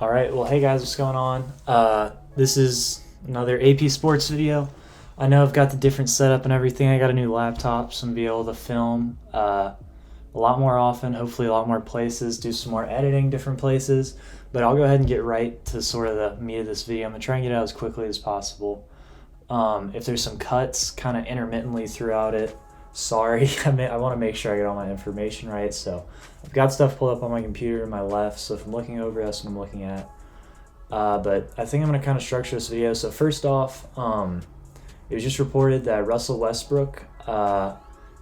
All right. Well, hey guys, what's going on? This is another AP Sports video. I know I've got the different setup and everything. I got a new laptop, so I'm gonna be able to film a lot more often. Hopefully, a lot more places. Do some more editing, different places. But I'll go ahead and get right to sort of the meat of this video. I'm gonna try and get it out as quickly as possible. If there's some cuts kind of intermittently throughout it, sorry. I want to make sure I get all my information right. So I've got stuff pulled up on my computer to my left. So if I'm looking over, that's what I'm looking at. But I think I'm going to kind of structure this video. So first off, it was just reported that Russell Westbrook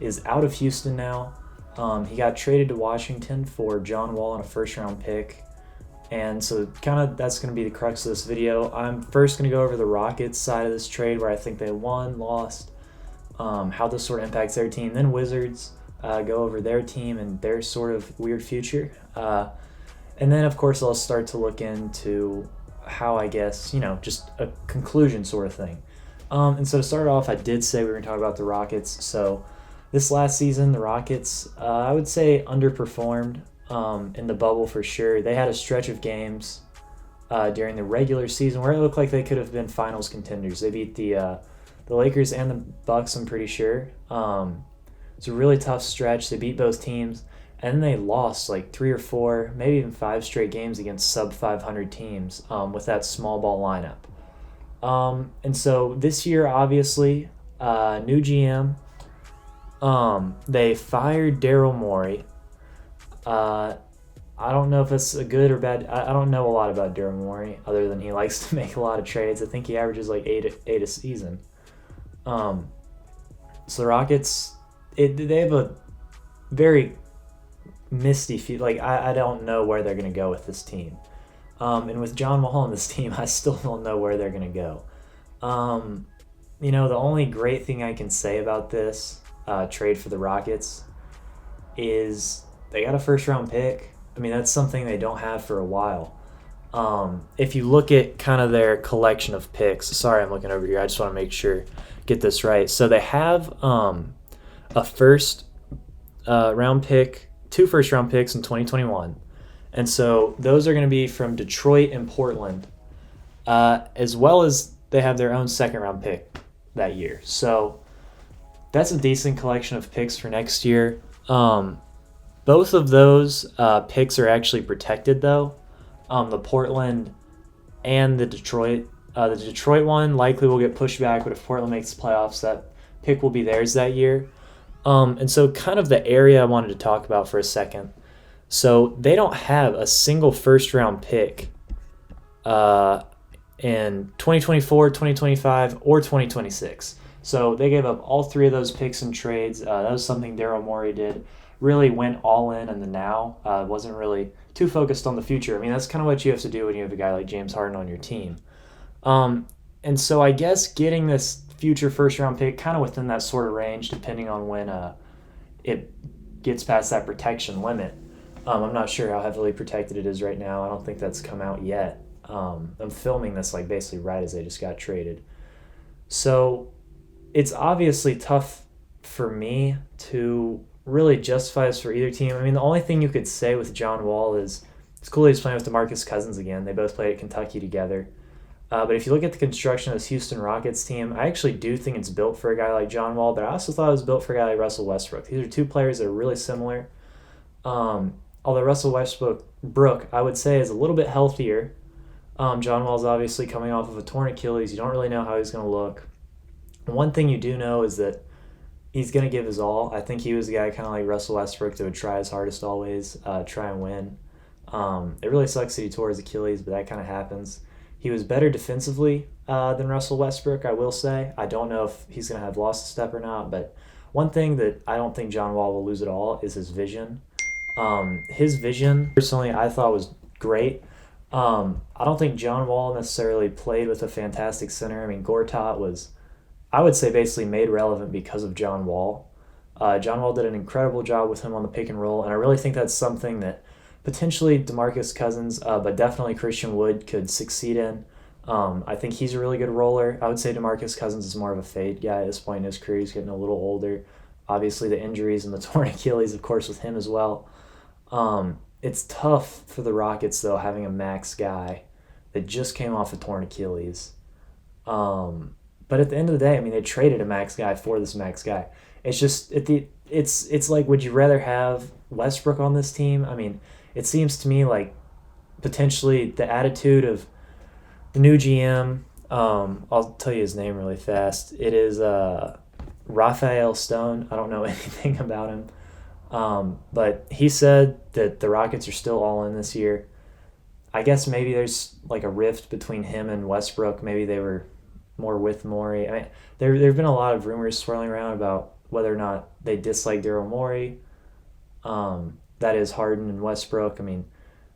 is out of Houston now. He got traded to Washington for John Wall and a first-round pick. And so kind of that's going to be the crux of this video. I'm first going to go over the Rockets side of this trade where I think they won, lost, how this sort of impacts their team. Then Wizards, go over their team and their sort of weird future. And then, of course, I'll start to look into how, I guess, just a conclusion sort of thing. And so to start off, I did say we were going to talk about the Rockets. So this last season, the Rockets, I would say underperformed in the bubble for sure. They had a stretch of games during the regular season where it looked like they could have been finals contenders. They beat the Lakers and the Bucks, I'm pretty sure. It's a really tough stretch. They beat both teams, and then they lost like 3 or 4, maybe even 5 straight games against sub 500 teams with that small ball lineup. And so this year, obviously, new GM. They fired Daryl Morey. I don't know if it's a good or bad. I don't know a lot about Daryl Morey other than he likes to make a lot of trades. I think he averages like eight a season. So the Rockets, they have a very misty feel. Like I don't know where they're gonna go with this team. And with John Wall on this team, I still don't know where they're gonna go. The only great thing I can say about this trade for the Rockets is they got a first round pick. I mean, that's something they don't have for a while. If you look at kind of their collection of picks, sorry, I'm looking over here. I just want to make sure, get this right. So they have a first round pick, 2 first round picks in 2021. And so those are going to be from Detroit and Portland, as well as they have their own second round pick that year. So that's a decent collection of picks for next year. Both of those picks are actually protected, though. The Portland and the Detroit. The Detroit one likely will get pushed back, but if Portland makes the playoffs, that pick will be theirs that year. And so kind of the area I wanted to talk about for a second. So they don't have a single first-round pick in 2024, 2025, or 2026. So they gave up all 3 of those picks in trades. That was something Daryl Morey did. Really went all in the now. Wasn't really too focused on the future. I mean, that's kind of what you have to do when you have a guy like James Harden on your team. And so I guess getting this future first-round pick kind of within that sort of range, depending on when it gets past that protection limit. I'm not sure how heavily protected it is right now. I don't think that's come out yet. I'm filming this like basically right as they just got traded. So it's obviously tough for me to really justify this for either team. I mean, the only thing you could say with John Wall is it's cool he's playing with DeMarcus Cousins again. They both played at Kentucky together. But if you look at the construction of this Houston Rockets team, I actually do think it's built for a guy like John Wall, but I also thought it was built for a guy like Russell Westbrook. These are 2 players that are really similar. Although Russell Westbrook, I would say, is a little bit healthier. John Wall's obviously coming off of a torn Achilles. You don't really know how he's going to look. One thing you do know is that he's going to give his all. I think he was a guy kind of like Russell Westbrook that would try his hardest always, try and win. It really sucks that he tore his Achilles, but that kind of happens. He was better defensively than Russell Westbrook, I will say. I don't know if he's going to have lost a step or not, but one thing that I don't think John Wall will lose at all is his vision. His vision, personally, I thought was great. I don't think John Wall necessarily played with a fantastic center. I mean, Gortat was, I would say, basically made relevant because of John Wall. John Wall did an incredible job with him on the pick and roll, and I really think that's something that potentially DeMarcus Cousins, but definitely Christian Wood could succeed in. I think he's a really good roller. I would say DeMarcus Cousins is more of a fade guy at this point in his career. He's getting a little older. Obviously, the injuries and the torn Achilles, of course, with him as well. it's tough for the Rockets though having a max guy that just came off a torn Achilles. But at the end of the day, I mean, they traded a max guy for this max guy. It's just it's like, would you rather have Westbrook on this team? I mean, it seems to me like potentially the attitude of the new GM. I'll tell you his name really fast. It is Raphael Stone. I don't know anything about him, but he said that the Rockets are still all in this year. I guess maybe there's like a rift between him and Westbrook. Maybe they were more with Morey. I mean, there've been a lot of rumors swirling around about whether or not they dislike Daryl Morey. That is Harden and Westbrook. I mean,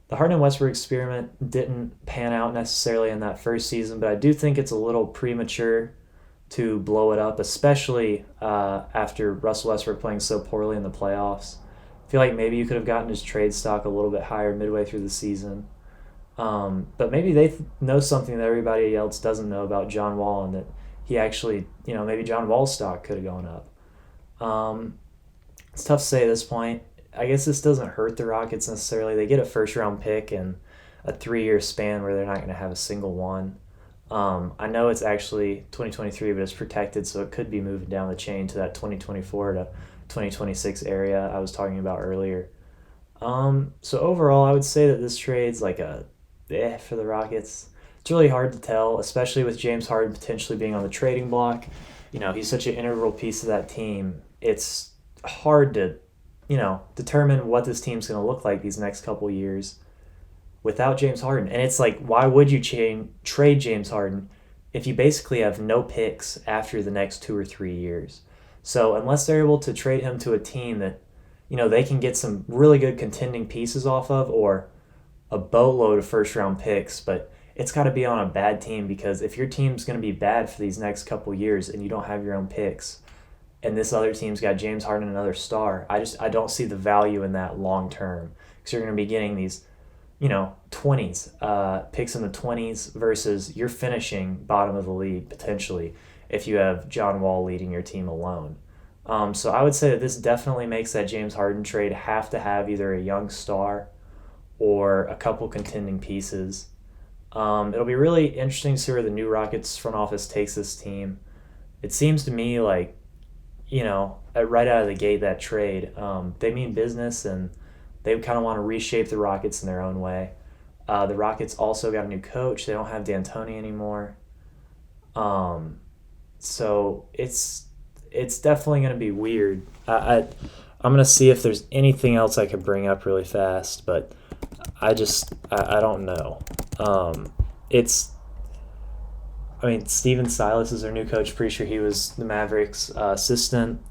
the Harden and Westbrook experiment didn't pan out necessarily in that first season, but I do think it's a little premature to blow it up, especially after Russell Westbrook playing so poorly in the playoffs. I feel like maybe you could have gotten his trade stock a little bit higher midway through the season. But maybe they know something that everybody else doesn't know about John Wall, and that he actually, maybe John Wall's stock could have gone up. It's tough to say at this point. I guess this doesn't hurt the Rockets necessarily. They get a first-round pick in a 3-year span where they're not going to have a single one. I know it's actually 2023, but it's protected, so it could be moving down the chain to that 2024 to 2026 area I was talking about earlier. So overall, I would say that this trade's like a for the Rockets. It's really hard to tell, especially with James Harden potentially being on the trading block. He's such an integral piece of that team. It's hard to, determine what this team's going to look like these next couple years without James Harden. And it's like, why would you trade James Harden if you basically have no picks after the next 2 or 3 years? So unless they're able to trade him to a team that, they can get some really good contending pieces off of, or a boatload of first-round picks, but it's got to be on a bad team, because if your team's going to be bad for these next couple years and you don't have your own picks, and this other team's got James Harden, another star, I don't see the value in that long term, because you're going to be getting these, 20s, picks in the 20s, versus you're finishing bottom of the league potentially if you have John Wall leading your team alone. So I would say that this definitely makes that James Harden trade have to have either a young star or a couple contending pieces. It'll be really interesting to see where the new Rockets front office takes this team. It seems to me like, right out of the gate, that trade, they mean business, and they kind of want to reshape the Rockets in their own way. The Rockets also got a new coach. They don't have D'Antoni anymore. So it's definitely going to be weird. I'm going to see if there's anything else I could bring up really fast, but I don't know. Steven Silas is their new coach. Pretty sure he was the Mavericks assistant.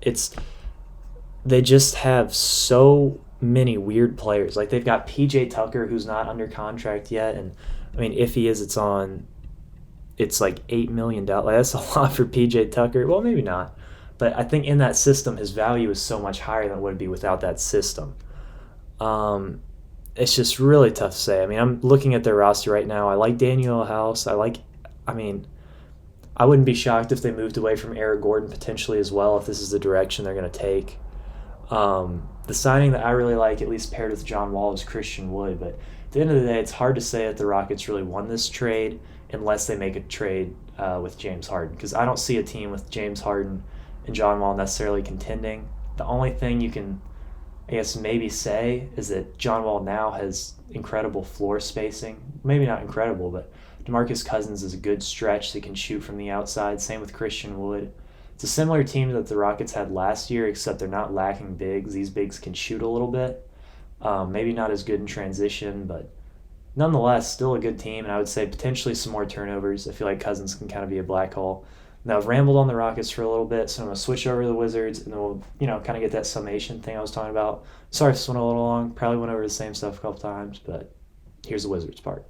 They just have so many weird players. Like, they've got PJ Tucker, who's not under contract yet, and if he is, it's like $8 million. That's a lot for PJ Tucker. Well, maybe not, but I think in that system, his value is so much higher than it would be without that system. It's just really tough to say. I'm looking at their roster right now. I like Daniel House. I wouldn't be shocked if they moved away from Eric Gordon potentially as well, if this is the direction they're going to take. The signing that I really like, at least paired with John Wall, is Christian Wood. But at the end of the day, it's hard to say that the Rockets really won this trade unless they make a trade with James Harden, because I don't see a team with James Harden and John Wall necessarily contending. The only thing you can, I guess, maybe say is that John Wall now has incredible floor spacing. Maybe not incredible, but DeMarcus Cousins is a good stretch that can shoot from the outside. Same with Christian Wood. It's a similar team that the Rockets had last year, except they're not lacking bigs. These bigs can shoot a little bit. Maybe not as good in transition, but nonetheless, still a good team, and I would say potentially some more turnovers. I feel like Cousins can kind of be a black hole. Now, I've rambled on the Rockets for a little bit, so I'm going to switch over to the Wizards, and then we'll, kind of get that summation thing I was talking about. Sorry if this went a little long. Probably went over the same stuff a couple times, but here's the Wizards part.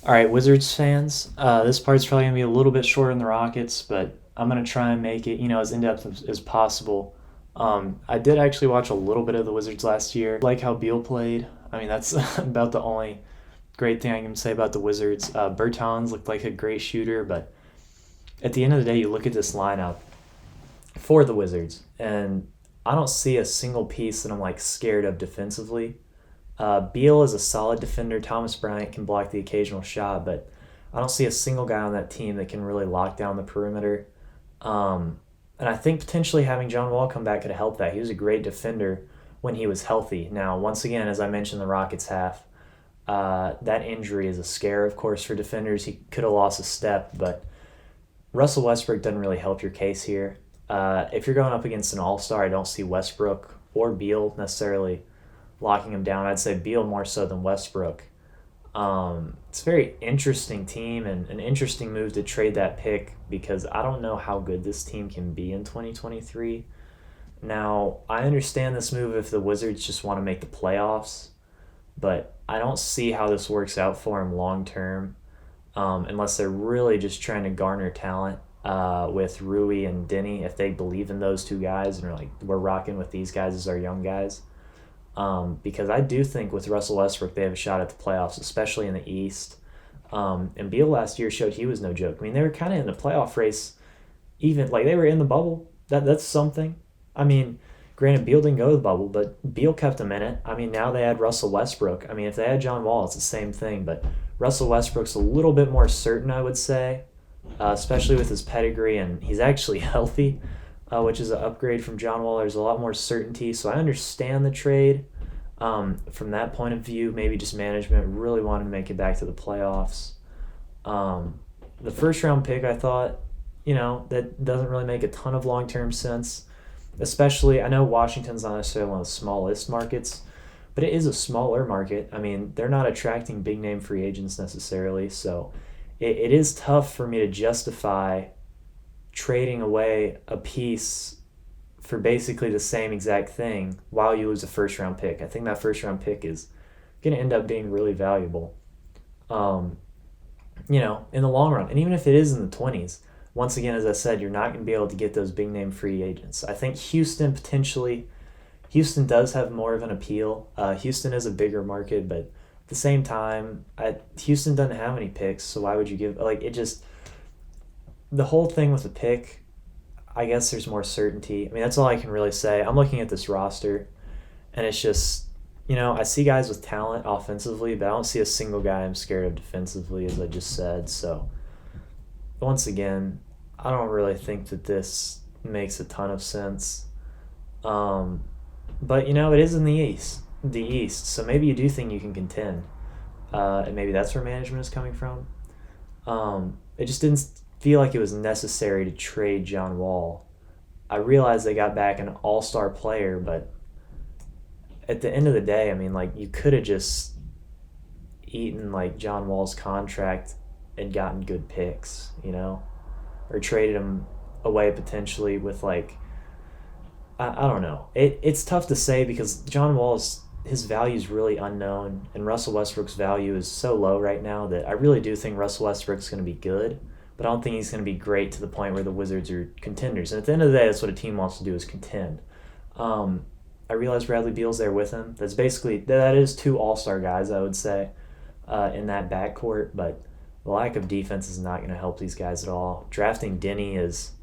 All right, Wizards fans, this part's probably going to be a little bit shorter than the Rockets, but I'm going to try and make it, as in-depth as possible. I did actually watch a little bit of the Wizards last year. I like how Beal played. That's about the only great thing I can say about the Wizards. Bertans looked like a great shooter, but at the end of the day, you look at this lineup for the Wizards, and I don't see a single piece that I'm scared of defensively. Beal is a solid defender. Thomas Bryant can block the occasional shot, but I don't see a single guy on that team that can really lock down the perimeter. Um, and I think potentially having John Wall come back could help that. He was a great defender when he was healthy. Now, once again, as I mentioned, the Rockets half, that injury is a scare, of course, for defenders. He could have lost a step, but Russell Westbrook doesn't really help your case here. If you're going up against an all-star, I don't see Westbrook or Beal necessarily locking him down. I'd say Beal more so than Westbrook. It's a very interesting team and an interesting move to trade that pick because I don't know how good this team can be in 2023. Now, I understand this move if the Wizards just want to make the playoffs, but I don't see how this works out for them long term unless they're really just trying to garner talent with Rui and Denny if they believe in those two guys and are like, we're rocking with these guys as our young guys. Because I do think with Russell Westbrook, they have a shot at the playoffs, especially in the East. And Beal last year showed he was no joke. I mean, they were kind of in the playoff race, even like they were in the bubble. That's something. I mean, granted, Beal didn't go to the bubble, but Beal kept them in it. I mean, now they had Russell Westbrook. I mean, if they had John Wall, it's the same thing. But Russell Westbrook's a little bit more certain, I would say, especially with his pedigree, and he's actually healthy, which is an upgrade from John Wall. There's a lot more certainty, so I understand the trade. From that point of view, maybe just management really wanted to make it back to the playoffs. The first round pick, I thought, that doesn't really make a ton of long-term sense, especially, I know Washington's not necessarily one of the smallest markets, but it is a smaller market. I mean, they're not attracting big-name free agents necessarily, so it is tough for me to justify trading away a piece for basically the same exact thing while you lose a first round pick. I think that first round pick is going to end up being really valuable, in the long run. And even if it is in the 20s, once again, as I said, you're not going to be able to get those big name free agents. I think Houston does have more of an appeal. Houston is a bigger market, but at the same time, Houston doesn't have any picks, so why would you give, the whole thing with the pick, I guess there's more certainty. I mean, that's all I can really say. I'm looking at this roster, and it's just, I see guys with talent offensively, but I don't see a single guy I'm scared of defensively, as I just said. So, once again, I don't really think that this makes a ton of sense. But, it is in the East, so maybe you do think you can contend. And maybe that's where management is coming from. It just didn't feel like it was necessary to trade John Wall. I realized they got back an all-star player, but at the end of the day, I mean, you could have just eaten, John Wall's contract and gotten good picks, or traded him away potentially with, I don't know. It's tough to say because John Wall's his value is really unknown, and Russell Westbrook's value is so low right now that I really do think Russell Westbrook's going to be good, but I don't think he's going to be great to the point where the Wizards are contenders. And at the end of the day, that's what a team wants to do, is contend. I realize Bradley Beal's there with him. That is two all-star guys, I would say, in that backcourt, but the lack of defense is not going to help these guys at all. Drafting Denny is,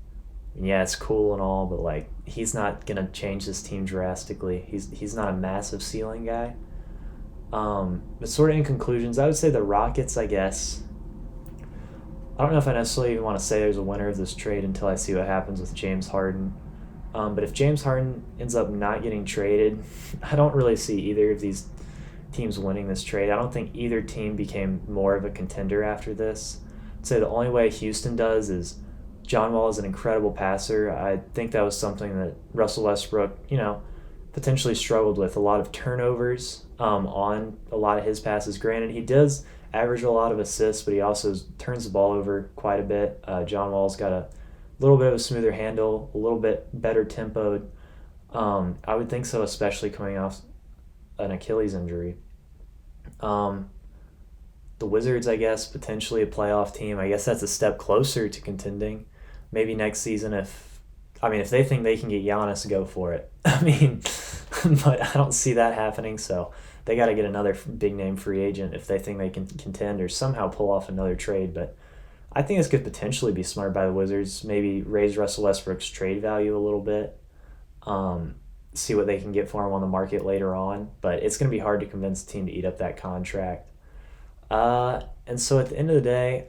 it's cool and all, but he's not going to change this team drastically. He's not a massive ceiling guy. But sort of in conclusions, I would say the Rockets, I guess. I don't know if I necessarily even want to say there's a winner of this trade until I see what happens with James Harden. But if James Harden ends up not getting traded, I don't really see either of these teams winning this trade. I don't think either team became more of a contender after this. I'd say the only way Houston does is John Wall is an incredible passer. I think that was something that Russell Westbrook, potentially struggled with. A lot of turnovers on a lot of his passes. Granted, he does average a lot of assists, but he also turns the ball over quite a bit. John Wall's got a little bit of a smoother handle, a little bit better tempoed. I would think so, especially coming off an Achilles injury. The Wizards, I guess, potentially a playoff team. I guess that's a step closer to contending. Maybe next season if they think they can get Giannis, go for it. But I don't see that happening, so they got to get another big-name free agent if they think they can contend or somehow pull off another trade. But I think this could potentially be smart by the Wizards, maybe raise Russell Westbrook's trade value a little bit. see what they can get for him on the market later on. But it's going to be hard to convince the team to eat up that contract. And so at the end of the day,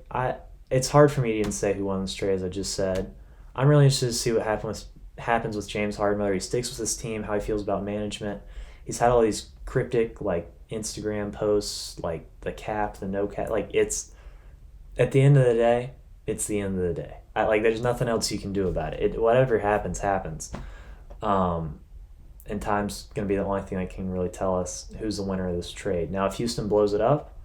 it's hard for me to even say who won this trade, as I just said. I'm really interested to see what happens with James Harden, whether he sticks with his team, how he feels about management. He's had all these cryptic like Instagram posts, like the cap, the no cap. Like it's at the end of the day, it's the end of the day. There's nothing else you can do about it. Whatever happens, happens. And time's gonna be the only thing that can really tell us who's the winner of this trade. Now, if Houston blows it up,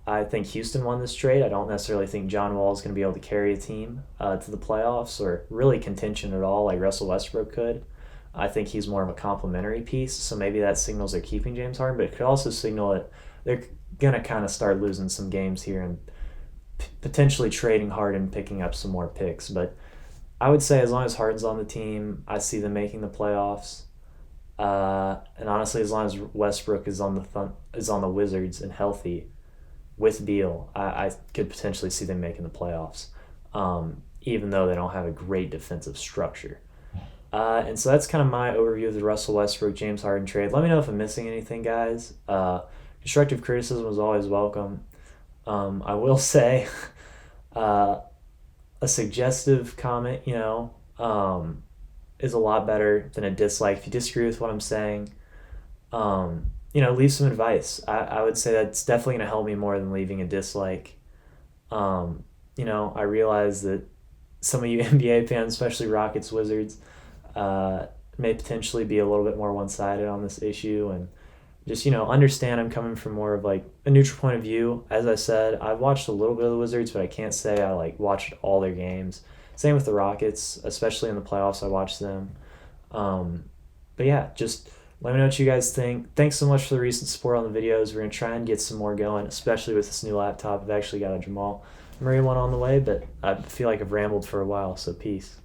I think Houston won this trade. I don't necessarily think John Wall is going to be able to carry a team to the playoffs or really contention at all like Russell Westbrook could. I think he's more of a complementary piece, so maybe that signals they're keeping James Harden, but it could also signal that they're going to kind of start losing some games here and potentially trading Harden, picking up some more picks. But I would say as long as Harden's on the team, I see them making the playoffs. And honestly, as long as Westbrook is on the Wizards and healthy, with Beal, I could potentially see them making the playoffs, even though they don't have a great defensive structure. And so that's kind of my overview of the Russell Westbrook, James Harden trade. Let me know if I'm missing anything, guys. Constructive criticism is always welcome. I will say a suggestive comment, is a lot better than a dislike. If you disagree with what I'm saying, leave some advice. I would say that's definitely going to help me more than leaving a dislike. I realize that some of you NBA fans, especially Rockets, Wizards, may potentially be a little bit more one-sided on this issue, and just, understand I'm coming from more of like a neutral point of view. As I said, I've watched a little bit of the Wizards, but I can't say I watched all their games. Same with the Rockets, especially in the playoffs, I watched them. But yeah, just let me know what you guys think. Thanks so much for the recent support on the videos. We're going to try and get some more going, especially with this new laptop. I've actually got a Jamal Murray one on the way, but I feel like I've rambled for a while, so peace.